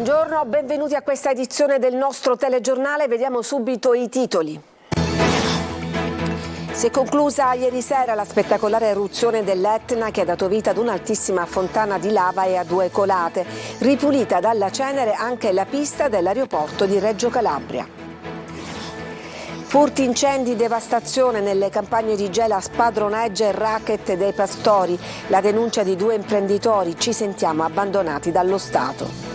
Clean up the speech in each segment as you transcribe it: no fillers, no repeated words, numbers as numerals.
Buongiorno, benvenuti a questa edizione del nostro telegiornale. Vediamo subito i titoli. Si è conclusa ieri sera la spettacolare eruzione dell'Etna che ha dato vita ad un'altissima fontana di lava e a 2 colate. Ripulita dalla cenere anche la pista dell'aeroporto di Reggio Calabria. Furti, incendi, devastazione nelle campagne di Gela, spadroneggia e racket dei pastori. La denuncia di 2 imprenditori: ci sentiamo abbandonati dallo Stato.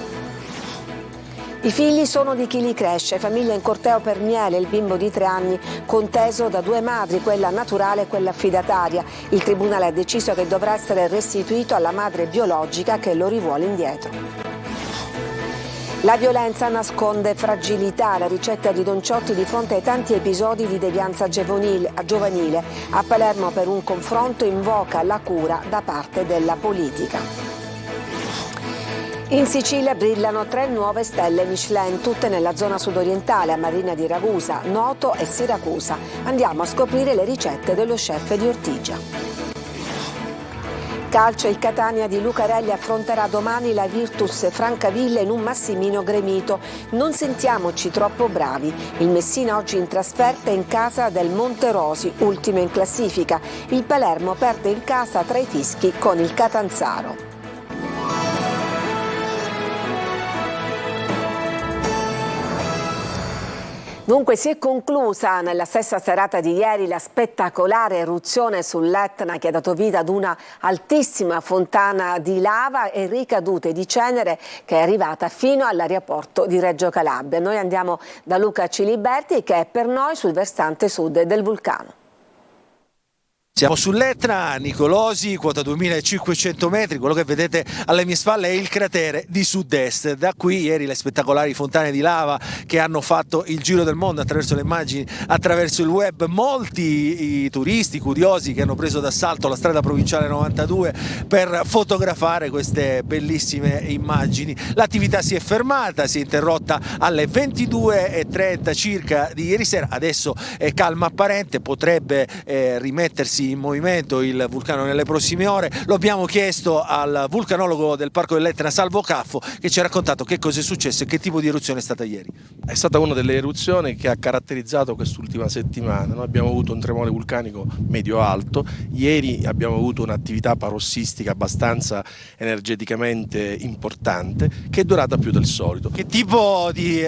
I figli sono di chi li cresce, famiglia in corteo per Miele, il bimbo di 3 anni conteso da 2 madri, quella naturale e quella affidataria. Il tribunale ha deciso che dovrà essere restituito alla madre biologica che lo rivuole indietro. La violenza nasconde fragilità, la ricetta di Don Ciotti di fronte ai tanti episodi di devianza giovanile. A Palermo per un confronto invoca la cura da parte della politica. In Sicilia brillano 3 nuove stelle Michelin, tutte nella zona sudorientale, a Marina di Ragusa, Noto e Siracusa. Andiamo a scoprire le ricette dello chef di Ortigia. Calcio, il Catania di Lucarelli affronterà domani la Virtus Francavilla in un Massimino gremito. Non sentiamoci troppo bravi. Il Messina oggi in trasferta in casa del Monterosi, ultimo in classifica. Il Palermo perde in casa tra i fischi con il Catanzaro. Dunque si è conclusa nella stessa serata di ieri la spettacolare eruzione sull'Etna che ha dato vita ad una altissima fontana di lava e ricadute di cenere che è arrivata fino all'aeroporto di Reggio Calabria. Noi andiamo da Luca Ciliberti che è per noi sul versante sud del vulcano. Siamo sull'Etna, Nicolosi, quota 2500 metri, quello che vedete alle mie spalle è il cratere di sud-est. Da qui ieri le spettacolari fontane di lava che hanno fatto il giro del mondo attraverso le immagini, attraverso il web. Molti i turisti curiosi che hanno preso d'assalto la strada provinciale 92 per fotografare queste bellissime immagini. L'attività si è fermata, si è interrotta alle 22:30 circa di ieri sera, adesso è calma apparente, potrebbe rimettersi in movimento il vulcano nelle prossime ore. Lo abbiamo chiesto al vulcanologo del Parco dell'Etna Salvo Caffo, che ci ha raccontato che cosa è successo e che tipo di eruzione è stata ieri. È stata una delle eruzioni che ha caratterizzato quest'ultima settimana. Noi abbiamo avuto un tremore vulcanico medio-alto, ieri abbiamo avuto un'attività parossistica abbastanza energeticamente importante che è durata più del solito. Che tipo di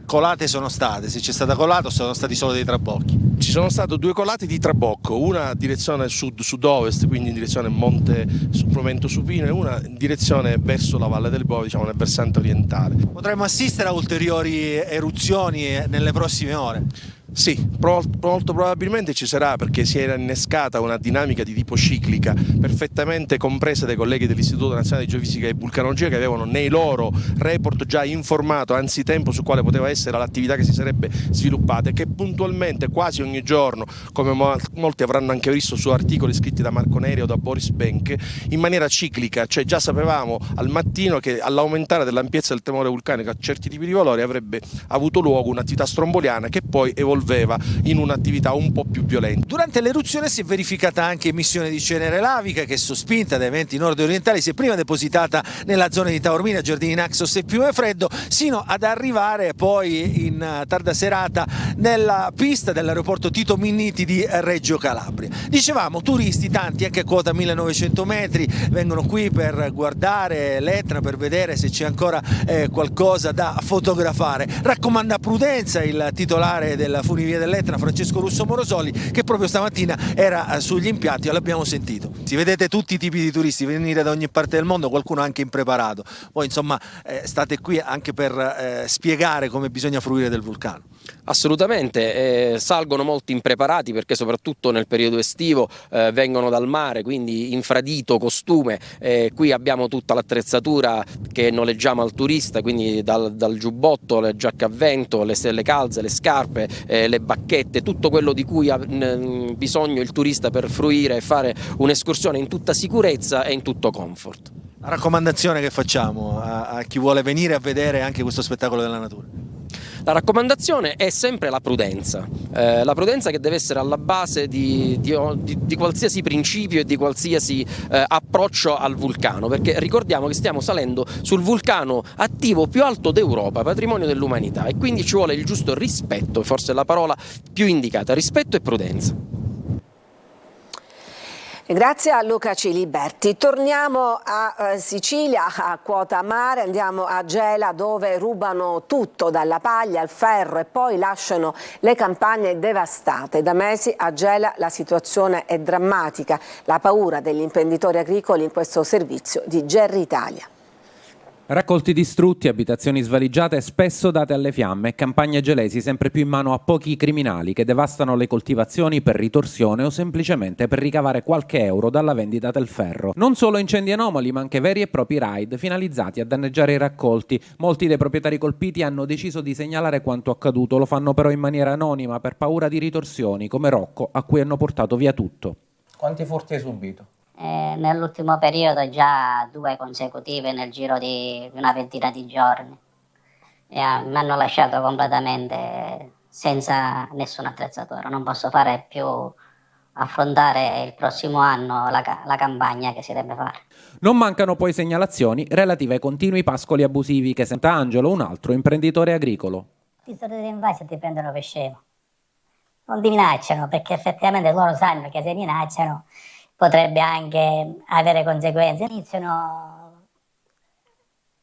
colate sono state? Se c'è stata colata o sono stati solo dei trabocchi? Ci sono state 2 colate di trabocco, una in direzione sud-sud-ovest, quindi in direzione Monte Provento Supino, e una in direzione verso la Valle del Bovo, diciamo nel versante orientale. Potremmo assistere a ulteriori eruzioni nelle prossime ore? Sì, molto probabilmente ci sarà, perché si era innescata una dinamica di tipo ciclica perfettamente compresa dai colleghi dell'Istituto Nazionale di Geofisica e Vulcanologia, che avevano nei loro report già informato anzitempo su quale poteva essere l'attività che si sarebbe sviluppata e che puntualmente quasi ogni giorno, come molti avranno anche visto su articoli scritti da Marco Neri o da Boris Benck, in maniera ciclica, cioè già sapevamo al mattino che all'aumentare dell'ampiezza del tremore vulcanico a certi tipi di valori avrebbe avuto luogo un'attività stromboliana che poi evolveva in un'attività un po' più violenta. Durante l'eruzione si è verificata anche emissione di cenere lavica che, sospinta dai venti nord-orientali, si è prima depositata nella zona di Taormina, Giardini Naxos e Fiumefreddo, sino ad arrivare poi in tarda serata nella pista dell'aeroporto Tito Minniti di Reggio Calabria. Dicevamo, turisti tanti, anche a quota 1900 metri, vengono qui per guardare l'Etna, per vedere se c'è ancora qualcosa da fotografare. Raccomanda prudenza il titolare della funivia dell'Etna, Francesco Russo Morosoli, che proprio stamattina era sugli impianti, l'abbiamo sentito. Si vedete tutti i tipi di turisti venire da ogni parte del mondo, qualcuno anche impreparato. Voi insomma state qui anche per spiegare come bisogna fruire del vulcano. Assolutamente, salgono molti impreparati perché soprattutto nel periodo estivo vengono dal mare, quindi infradito, costume, qui abbiamo tutta l'attrezzatura che noleggiamo al turista, quindi dal giubbotto, le giacche a vento, le calze, le scarpe, le bacchette, tutto quello di cui ha bisogno il turista per fruire e fare un'escursione in tutta sicurezza e in tutto comfort. La raccomandazione che facciamo a chi vuole venire a vedere anche questo spettacolo della natura? La raccomandazione è sempre la prudenza che deve essere alla base di qualsiasi principio e di qualsiasi approccio al vulcano, perché ricordiamo che stiamo salendo sul vulcano attivo più alto d'Europa, patrimonio dell'umanità, e quindi ci vuole il giusto rispetto, forse è la parola più indicata, rispetto e prudenza. Grazie a Luca Ciliberti. Torniamo a Sicilia, a quota mare, andiamo a Gela dove rubano tutto, dalla paglia al ferro, e poi lasciano le campagne devastate. Da mesi a Gela la situazione è drammatica, la paura degli imprenditori agricoli in questo servizio di Gerri Italia. Raccolti distrutti, abitazioni svaligiate e spesso date alle fiamme e campagne gelesi sempre più in mano a pochi criminali che devastano le coltivazioni per ritorsione o semplicemente per ricavare qualche euro dalla vendita del ferro. Non solo incendi anomali, ma anche veri e propri raid finalizzati a danneggiare i raccolti. Molti dei proprietari colpiti hanno deciso di segnalare quanto accaduto, lo fanno però in maniera anonima per paura di ritorsioni come Rocco, a cui hanno portato via tutto. Quanti furti hai subito? Nell'ultimo periodo già 2 consecutive nel giro di una ventina di giorni. Mi hanno lasciato completamente senza nessuna attrezzatura. Non posso fare più, affrontare il prossimo anno la campagna che si deve fare. Non mancano poi segnalazioni relative ai continui pascoli abusivi che senta Angelo, un altro imprenditore agricolo. Ti sto in base e ti prendono per scemo. Non ti minacciano, perché effettivamente loro sanno che se minacciano potrebbe anche avere conseguenze. Iniziano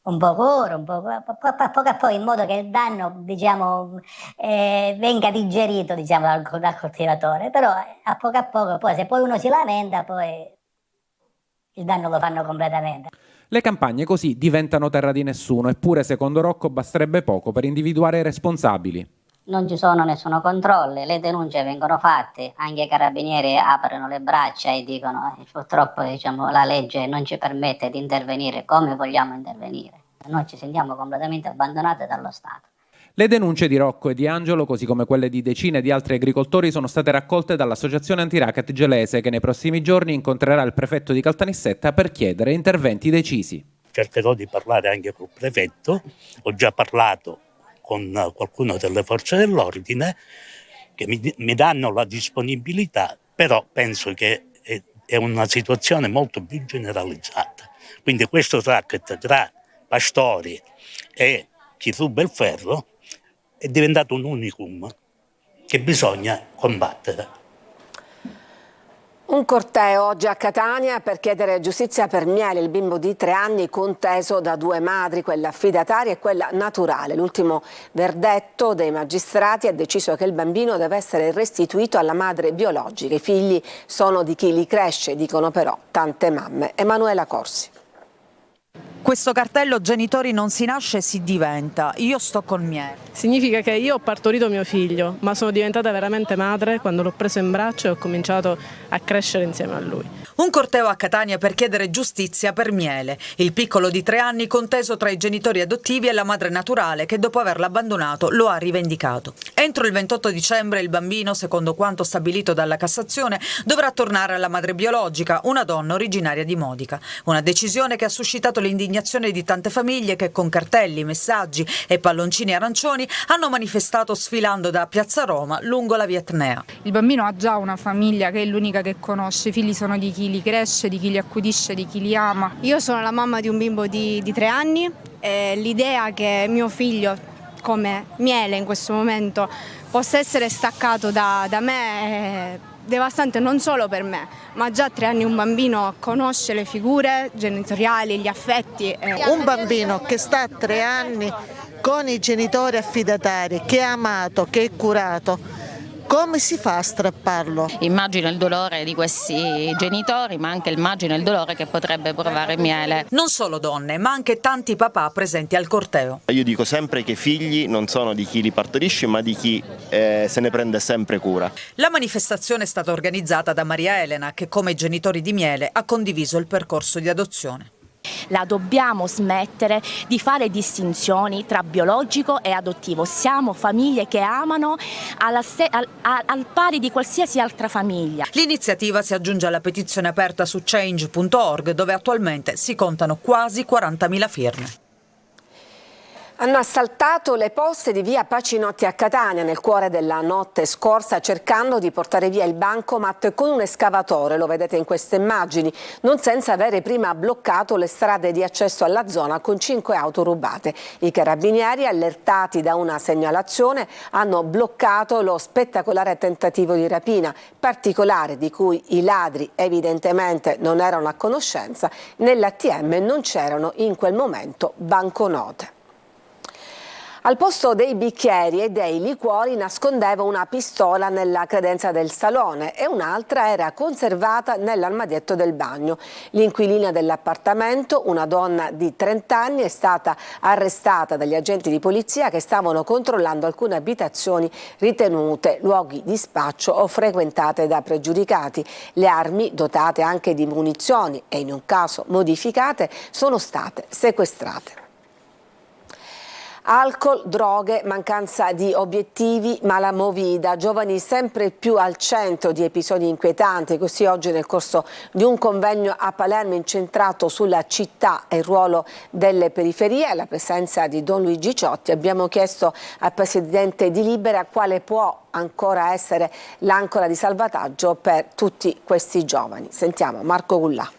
un poco ora, un poco a poco, in modo che il danno, diciamo, venga digerito, diciamo, dal coltivatore. Però a poco, poi se poi uno si lamenta, poi il danno lo fanno completamente. Le campagne così diventano terra di nessuno, eppure secondo Rocco basterebbe poco per individuare i responsabili. Non ci sono nessuno controlli, le denunce vengono fatte, anche i carabinieri aprono le braccia e dicono purtroppo, diciamo, la legge non ci permette di intervenire come vogliamo intervenire. Noi ci sentiamo completamente abbandonati dallo Stato. Le denunce di Rocco e di Angelo, così come quelle di decine di altri agricoltori, sono state raccolte dall'associazione antiracket gelese, che nei prossimi giorni incontrerà il prefetto di Caltanissetta per chiedere interventi decisi. Cercherò di parlare anche col prefetto, ho già parlato con qualcuno delle forze dell'ordine che mi danno la disponibilità, però penso che è una situazione molto più generalizzata. Quindi questo racket tra pastori e chi ruba il ferro è diventato un unicum che bisogna combattere. Un corteo oggi a Catania per chiedere giustizia per Miele, il bimbo di 3 anni conteso da 2 madri, quella affidataria e quella naturale. L'ultimo verdetto dei magistrati ha deciso che il bambino deve essere restituito alla madre biologica. I figli sono di chi li cresce, dicono però tante mamme. Emanuela Corsi. Questo cartello genitori non si nasce, si diventa. Io sto col Miele. Significa che io ho partorito mio figlio, ma sono diventata veramente madre quando l'ho preso in braccio e ho cominciato a crescere insieme a lui. Un corteo a Catania per chiedere giustizia per Miele, il piccolo di 3 anni conteso tra i genitori adottivi e la madre naturale che dopo averlo abbandonato lo ha rivendicato. Entro il 28 dicembre il bambino, secondo quanto stabilito dalla Cassazione, dovrà tornare alla madre biologica, una donna originaria di Modica. Una decisione che ha suscitato l'indignazione di tante famiglie che con cartelli, messaggi e palloncini arancioni hanno manifestato sfilando da Piazza Roma lungo la via Etnea. Il bambino ha già una famiglia che è l'unica che conosce, i figli sono di chi li cresce, di chi li accudisce, di chi li ama. Io sono la mamma di un bimbo di 3 anni e l'idea che mio figlio, come Miele in questo momento, possa essere staccato da me è devastante non solo per me, ma già a 3 anni un bambino conosce le figure genitoriali, gli affetti. Un bambino che sta a 3 anni con i genitori affidatari, che è amato, che è curato, come si fa a strapparlo? Immagino il dolore di questi genitori, ma anche immagino il dolore che potrebbe provare Miele. Non solo donne, ma anche tanti papà presenti al corteo. Io dico sempre che i figli non sono di chi li partorisce, ma di chi se ne prende sempre cura. La manifestazione è stata organizzata da Maria Elena, che come i genitori di Miele ha condiviso il percorso di adozione. La dobbiamo smettere di fare distinzioni tra biologico e adottivo. Siamo famiglie che amano al pari di qualsiasi altra famiglia. L'iniziativa si aggiunge alla petizione aperta su change.org, dove attualmente si contano quasi 40.000 firme. Hanno assaltato le poste di via Pacinotti a Catania nel cuore della notte scorsa cercando di portare via il bancomat con un escavatore, lo vedete in queste immagini, non senza avere prima bloccato le strade di accesso alla zona con 5 auto rubate. I carabinieri, allertati da una segnalazione, hanno bloccato lo spettacolare tentativo di rapina, particolare di cui i ladri evidentemente non erano a conoscenza. Nell'ATM non c'erano in quel momento banconote. Al posto dei bicchieri e dei liquori nascondeva una pistola nella credenza del salone e un'altra era conservata nell'armadietto del bagno. L'inquilina dell'appartamento, una donna di 30 anni, è stata arrestata dagli agenti di polizia che stavano controllando alcune abitazioni ritenute luoghi di spaccio o frequentate da pregiudicati. Le armi, dotate anche di munizioni e in un caso modificate, sono state sequestrate. Alcol, droghe, mancanza di obiettivi, mala movida, giovani sempre più al centro di episodi inquietanti. Così oggi nel corso di un convegno a Palermo incentrato sulla città e il ruolo delle periferie, alla presenza di Don Luigi Ciotti, abbiamo chiesto al presidente di Libera quale può ancora essere l'ancora di salvataggio per tutti questi giovani. Sentiamo Marco Gullà.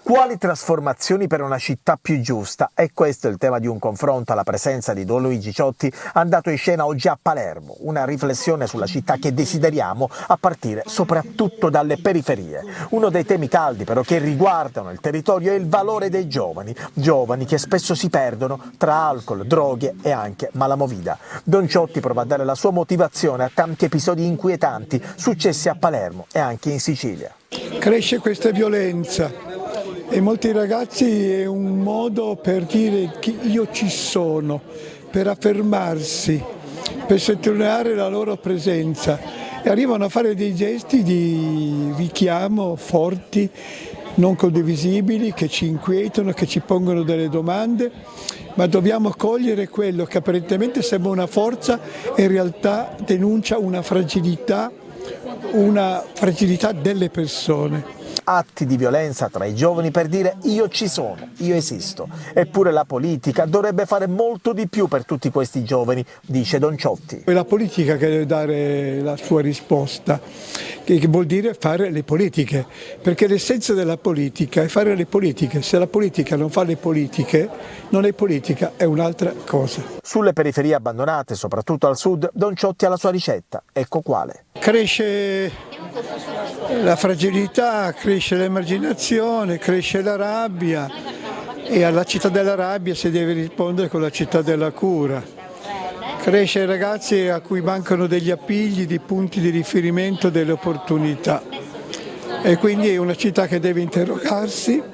Quali trasformazioni per una città più giusta? E questo è il tema di un confronto alla presenza di Don Luigi Ciotti andato in scena oggi a Palermo. Una riflessione sulla città che desideriamo a partire soprattutto dalle periferie. Uno dei temi caldi però che riguardano il territorio è il valore dei giovani. Giovani che spesso si perdono tra alcol, droghe e anche malamovida. Don Ciotti prova a dare la sua motivazione a tanti episodi inquietanti successi a Palermo e anche in Sicilia. Cresce questa violenza. E molti ragazzi è un modo per dire che io ci sono, per affermarsi, per sottolineare la loro presenza e arrivano a fare dei gesti di richiamo forti, non condivisibili, che ci inquietano, che ci pongono delle domande, ma dobbiamo cogliere quello che apparentemente sembra una forza e in realtà denuncia una fragilità delle persone. Atti di violenza tra i giovani per dire io ci sono, io esisto. Eppure la politica dovrebbe fare molto di più per tutti questi giovani, dice Don Ciotti. È la politica che deve dare la sua risposta, che vuol dire fare le politiche, perché l'essenza della politica è fare le politiche. Se la politica non fa le politiche, non è politica, è un'altra cosa. Sulle periferie abbandonate, soprattutto al sud, Don Ciotti ha la sua ricetta. Ecco quale. Cresce la fragilità, cresce l'emarginazione, cresce la rabbia e alla città della rabbia si deve rispondere con la città della cura. Cresce i ragazzi a cui mancano degli appigli, di punti di riferimento, delle opportunità e quindi è una città che deve interrogarsi.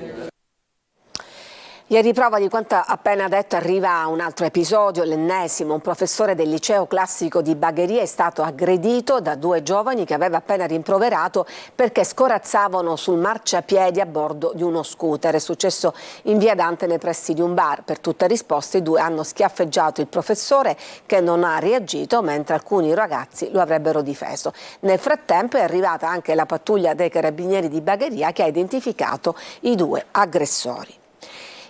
E a riprova di quanto appena detto arriva un altro episodio, l'ennesimo. Un professore del liceo classico di Bagheria è stato aggredito da 2 giovani che aveva appena rimproverato perché scorazzavano sul marciapiedi a bordo di uno scooter. È successo in via Dante nei pressi di un bar. Per tutte risposte i 2 hanno schiaffeggiato il professore che non ha reagito mentre alcuni ragazzi lo avrebbero difeso. Nel frattempo è arrivata anche la pattuglia dei carabinieri di Bagheria che ha identificato i 2 aggressori.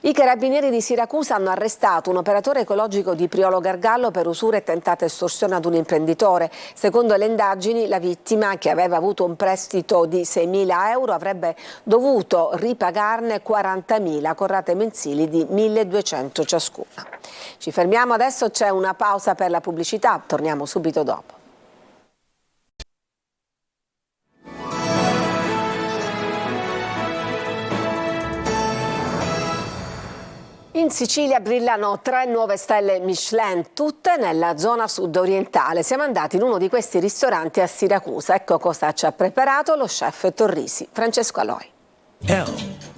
I carabinieri di Siracusa hanno arrestato un operatore ecologico di Priolo Gargallo per usura e tentata estorsione ad un imprenditore. Secondo le indagini, la vittima, che aveva avuto un prestito di 6.000 euro, avrebbe dovuto ripagarne 40.000 con rate mensili di 1.200 ciascuna. Ci fermiamo adesso, c'è una pausa per la pubblicità, torniamo subito dopo. In Sicilia brillano 3 nuove stelle Michelin, tutte nella zona sud-orientale. Siamo andati in uno di questi ristoranti a Siracusa. Ecco cosa ci ha preparato lo chef Torrisi, Francesco Aloi.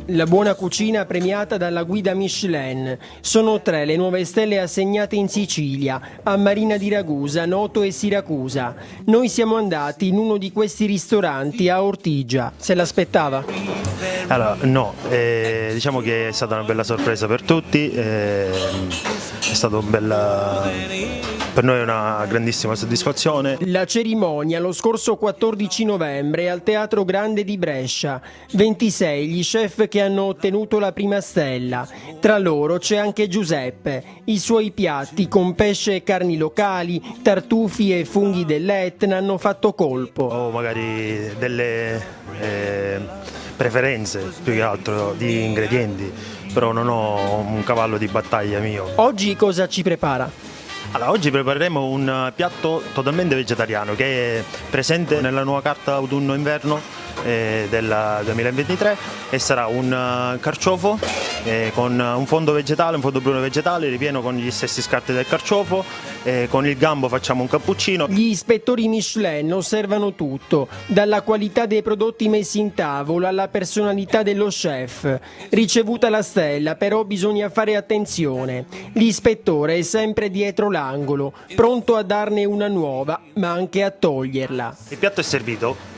La buona cucina premiata dalla guida Michelin. Sono 3 le nuove stelle assegnate in Sicilia, a Marina di Ragusa, Noto e Siracusa. Noi siamo andati in uno di questi ristoranti a Ortigia. Se l'aspettava? Allora, no, diciamo che è stata una bella sorpresa per tutti. è stato per noi è una grandissima soddisfazione. La cerimonia lo scorso 14 novembre al Teatro Grande di Brescia. 26 gli chef che hanno ottenuto la prima stella. Tra loro c'è anche Giuseppe. I suoi piatti con pesce e carni locali, tartufi e funghi dell'Etna hanno fatto colpo. Ho magari delle preferenze più che altro di ingredienti, però non ho un cavallo di battaglia mio. Oggi cosa ci prepara? Allora, oggi prepareremo un piatto totalmente vegetariano che è presente nella nuova carta autunno-inverno del 2023 e sarà un carciofo con un fondo vegetale, un fondo bruno vegetale ripieno con gli stessi scarti del carciofo, con il gambo facciamo un cappuccino. Gli ispettori Michelin osservano tutto, dalla qualità dei prodotti messi in tavola alla personalità dello chef. Ricevuta la stella, però bisogna fare attenzione. L'ispettore è sempre dietro l'angolo, pronto a darne una nuova, ma anche a toglierla. Il piatto è servito.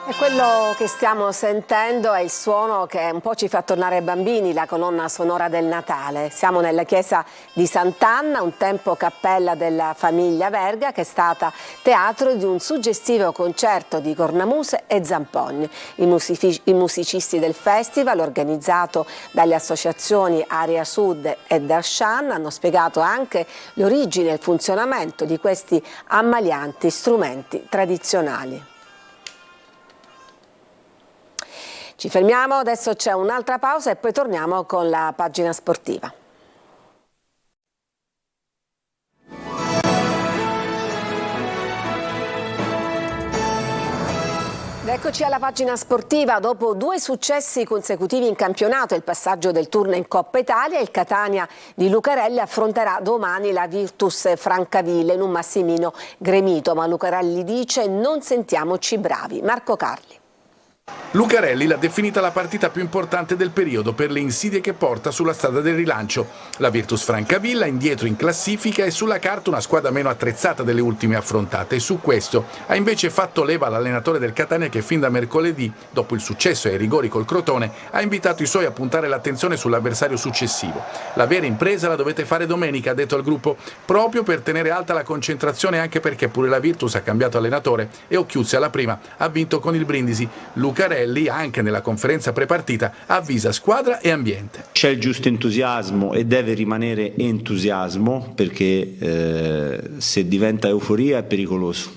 E quello che stiamo sentendo è il suono che un po' ci fa tornare ai bambini, la colonna sonora del Natale. Siamo nella chiesa di Sant'Anna, un tempo cappella della famiglia Verga, che è stata teatro di un suggestivo concerto di cornamuse e zampogni. I musicisti del festival, organizzato dalle associazioni Area Sud e Darshan, hanno spiegato anche le origini e il funzionamento di questi ammalianti strumenti tradizionali. Ci fermiamo, adesso c'è un'altra pausa e poi torniamo con la pagina sportiva. Eccoci alla pagina sportiva. Dopo 2 successi consecutivi in campionato e il passaggio del turno in Coppa Italia, il Catania di Lucarelli affronterà domani la Virtus Francavilla in un Massimino gremito, ma Lucarelli dice: non sentiamoci bravi. Marco Carli. Lucarelli l'ha definita la partita più importante del periodo per le insidie che porta sulla strada del rilancio. La Virtus Francavilla indietro in classifica e sulla carta una squadra meno attrezzata delle ultime affrontate, e su questo ha invece fatto leva l'allenatore del Catania, che fin da mercoledì, dopo il successo ai rigori col Crotone, ha invitato i suoi a puntare l'attenzione sull'avversario successivo. La vera impresa la dovete fare domenica, ha detto al gruppo, proprio per tenere alta la concentrazione, anche perché pure la Virtus ha cambiato allenatore e Occhiuzzi alla prima ha vinto con il Brindisi. Lucarelli, anche nella conferenza prepartita, avvisa squadra e ambiente. C'è il giusto entusiasmo e deve rimanere entusiasmo, perché se diventa euforia è pericoloso,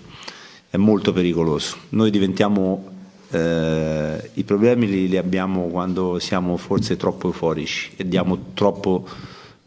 è molto pericoloso. Noi diventiamo, i problemi li abbiamo quando siamo forse troppo euforici e diamo troppo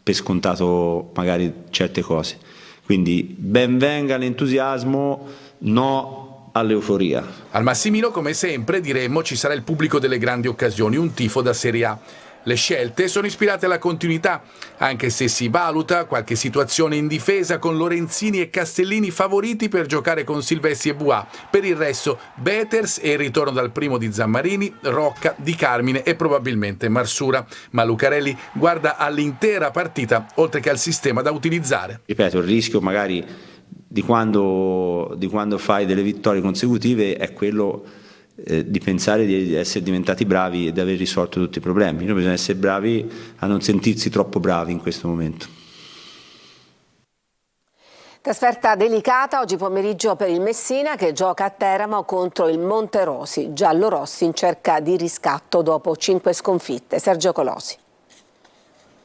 per scontato magari certe cose. Quindi ben venga l'entusiasmo, no all'euforia. Al Massimino, come sempre, diremmo, ci sarà il pubblico delle grandi occasioni, un tifo da Serie A. Le scelte sono ispirate alla continuità, anche se si valuta qualche situazione in difesa con Lorenzini e Castellini favoriti per giocare con Silvestri e Buà. Per il resto, Beters e il ritorno dal primo di Zammarini, Rocca, Di Carmine e probabilmente Marsura. Ma Lucarelli guarda all'intera partita, oltre che al sistema da utilizzare. Ripeto, il rischio magari di quando fai delle vittorie consecutive è quello di pensare di essere diventati bravi e di aver risolto tutti i problemi. Noi bisogna essere bravi a non sentirsi troppo bravi in questo momento. Trasferta delicata oggi pomeriggio per il Messina, che gioca a Teramo contro il Monterosi. Giallorossi in cerca di riscatto dopo 5 sconfitte. Sergio Colosi.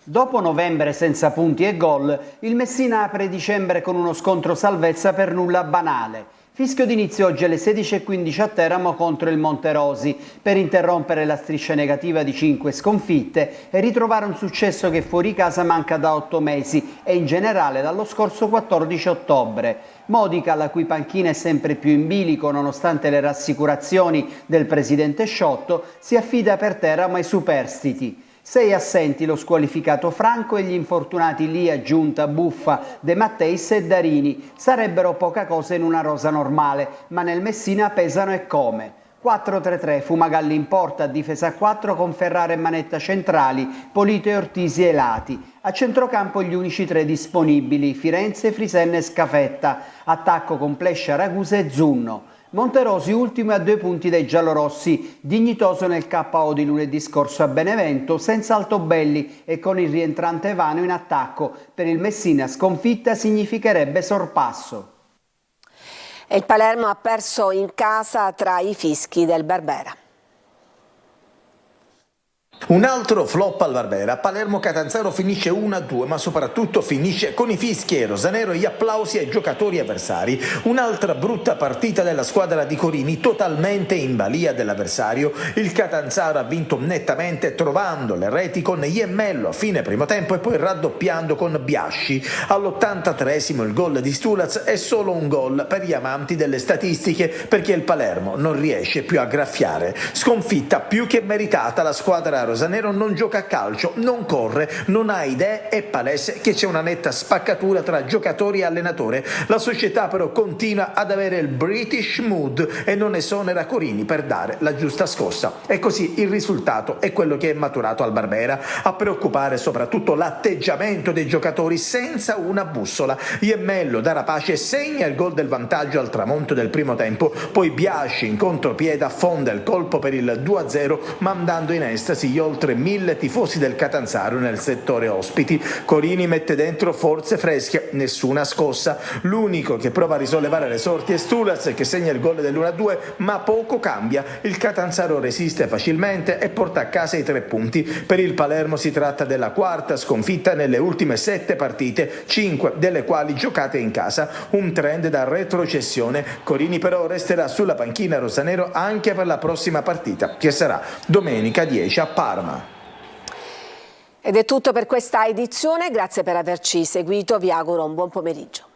Dopo novembre senza punti e gol, il Messina apre dicembre con uno scontro salvezza per nulla banale. Fischio d'inizio oggi alle 16:15 a Teramo contro il Monterosi, per interrompere la striscia negativa di 5 sconfitte e ritrovare un successo che fuori casa manca da 8 mesi e in generale dallo scorso 14 ottobre. Modica, la cui panchina è sempre più in bilico nonostante le rassicurazioni del presidente Sciotto, si affida per Teramo ai superstiti. 6 assenti lo squalificato Franco e gli infortunati Lia, Giunta, Buffa, De Matteis e Darini. Sarebbero poca cosa in una rosa normale, ma nel Messina pesano e come. 4-3-3, Fumagalli in porta, a difesa a 4 con Ferrara e Manetta centrali, Polito e Ortisi ai lati. A centrocampo gli unici 3 disponibili, Firenze, Frisenna e Scafetta. Attacco con Plescia, Ragusa e Zunno. Monterosi ultimo a 2 punti dai giallorossi, dignitoso nel KO di lunedì scorso a Benevento, senza Altobelli e con il rientrante Vano in attacco. Per il Messina sconfitta significherebbe sorpasso. E il Palermo ha perso in casa tra i fischi del Barbera. Un altro flop al Barbera, Palermo-Catanzaro finisce 1-2, ma soprattutto finisce con i fischi e Rosanero e gli applausi ai giocatori avversari. Un'altra brutta partita della squadra di Corini, totalmente in balia dell'avversario. Il Catanzaro ha vinto nettamente trovando le reti con Iemmello a fine primo tempo e poi raddoppiando con Biasci. All'83esimo il gol di Stulaz è solo un gol per gli amanti delle statistiche, perché il Palermo non riesce più a graffiare. Sconfitta più che meritata, la squadra rosanero non gioca a calcio, non corre, non ha idee, è palese che c'è una netta spaccatura tra giocatori e allenatore. La società però continua ad avere il British mood e non esonera Corini per dare la giusta scossa. E così il risultato è quello che è maturato al Barbera. A preoccupare soprattutto l'atteggiamento dei giocatori senza una bussola. Iemmello da rapace segna il gol del vantaggio al tramonto del primo tempo, poi Biasci in contropiede affonda il colpo per il 2-0 mandando in estasi gli oltre 1000 tifosi del Catanzaro nel settore ospiti. Corini mette dentro forze fresche, nessuna scossa. L'unico che prova a risollevare le sorti è Stulaz che segna il gol dell'1-2, ma poco cambia. Il Catanzaro resiste facilmente e porta a casa i 3 punti. Per il Palermo si tratta della quarta sconfitta nelle ultime 7 partite, 5 delle quali giocate in casa, un trend da retrocessione. Corini però resterà sulla panchina rosanero anche per la prossima partita, che sarà domenica 10 a Parma. Ed è tutto per questa edizione, grazie per averci seguito, vi auguro un buon pomeriggio.